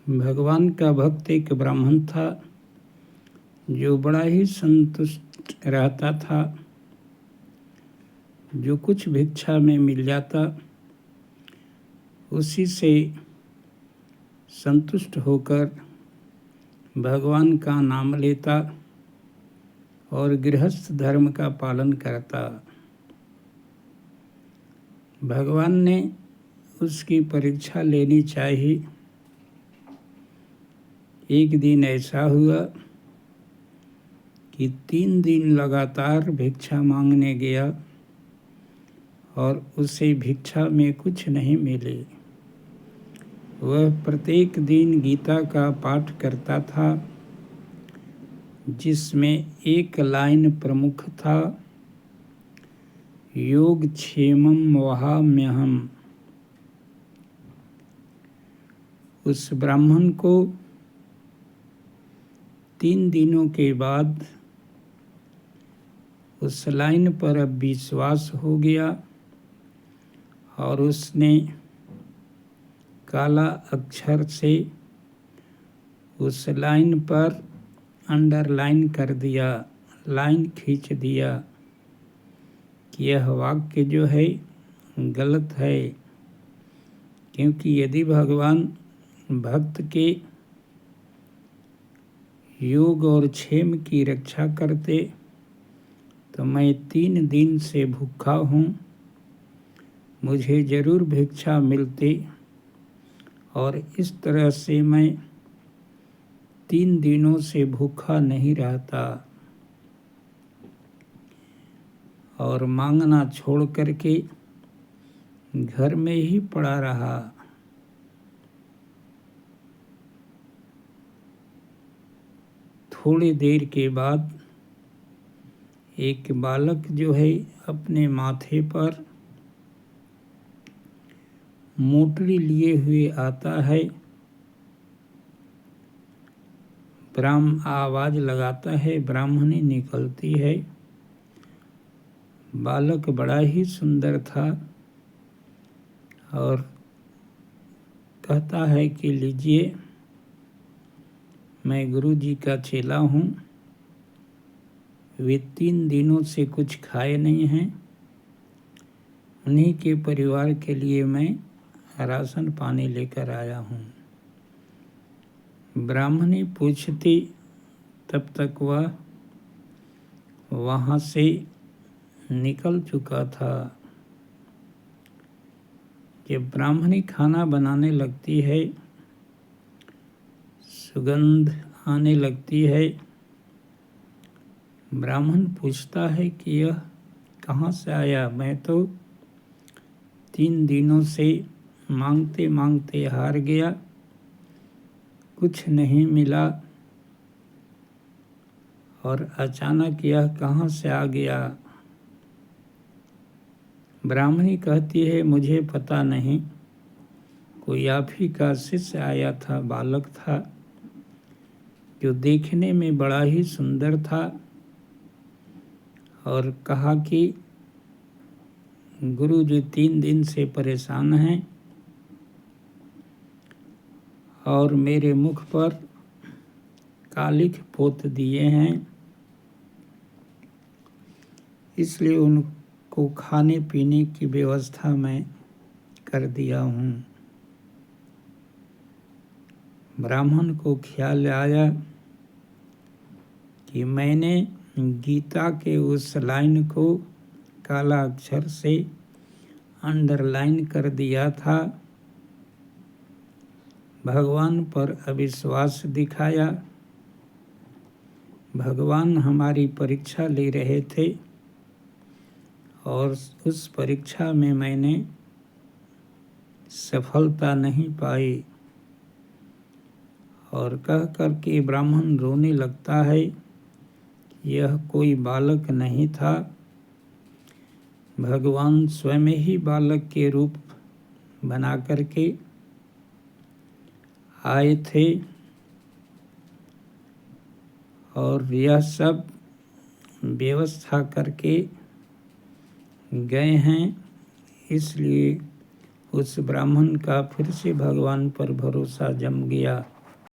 भगवान का भक्त एक ब्राह्मण था जो बड़ा ही संतुष्ट रहता था। जो कुछ भिक्षा में मिल जाता उसी से संतुष्ट होकर भगवान का नाम लेता और गृहस्थ धर्म का पालन करता। भगवान ने उसकी परीक्षा लेनी चाहिए। एक दिन ऐसा हुआ कि 3 दिन लगातार भिक्षा मांगने गया और उसे भिक्षा में कुछ नहीं मिले। वह प्रत्येक दिन गीता का पाठ करता था, जिसमें एक लाइन प्रमुख था, योगक्षेमं वहाम्यहम्। उस ब्राह्मण को 3 दिनों के बाद उस लाइन पर अब विश्वास हो गया और उसने काला अक्षर से उस लाइन पर अंडरलाइन कर दिया, लाइन खींच दिया कि यह वाक्य जो है गलत है। क्योंकि यदि भगवान भक्त के योग और क्षेम की रक्षा करते तो मैं 3 दिन से भूखा हूँ, मुझे जरूर भिक्षा मिलती और इस तरह से मैं 3 दिनों से भूखा नहीं रहता और मांगना छोड़ करके घर में ही पड़ा रहा। थोड़ी देर के बाद एक बालक जो है अपने माथे पर मोटरी लिए हुए आता है। आवाज लगाता है, ब्राह्मणी निकलती है। बालक बड़ा ही सुंदर था और कहता है कि लीजिए, मैं गुरु जी का चेला हूँ। वे 3 दिनों से कुछ खाए नहीं हैं, उन्हीं के परिवार के लिए मैं राशन पानी लेकर आया हूँ। ब्राह्मणी पूछती, तब तक वह वहाँ से निकल चुका था। जब ब्राह्मणी खाना बनाने लगती है, सुगंध आने लगती है। ब्राह्मण पूछता है कि यह कहाँ से आया? मैं तो 3 दिनों से मांगते मांगते हार गया, कुछ नहीं मिला और अचानक यह कहाँ से आ गया? ब्राह्मणी कहती है, मुझे पता नहीं, कोई आप ही का शिष्य आया था, बालक था जो देखने में बड़ा ही सुंदर था और कहा कि गुरु जी 3 दिन से परेशान हैं और मेरे मुख पर कालिख पोत दिए हैं, इसलिए उनको खाने पीने की व्यवस्था मैं कर दिया हूँ। ब्राह्मण को ख्याल आया कि मैंने गीता के उस लाइन को काला अक्षर से अंडरलाइन कर दिया था, भगवान पर अविश्वास दिखाया। भगवान हमारी परीक्षा ले रहे थे और उस परीक्षा में मैंने सफलता नहीं पाई। और कह कर के ब्राह्मण रोने लगता है। यह कोई बालक नहीं था, भगवान स्वयं ही बालक के रूप बना करके आए थे और यह सब व्यवस्था करके गए हैं, इसलिए उस ब्राह्मण का फिर से भगवान पर भरोसा जम गया।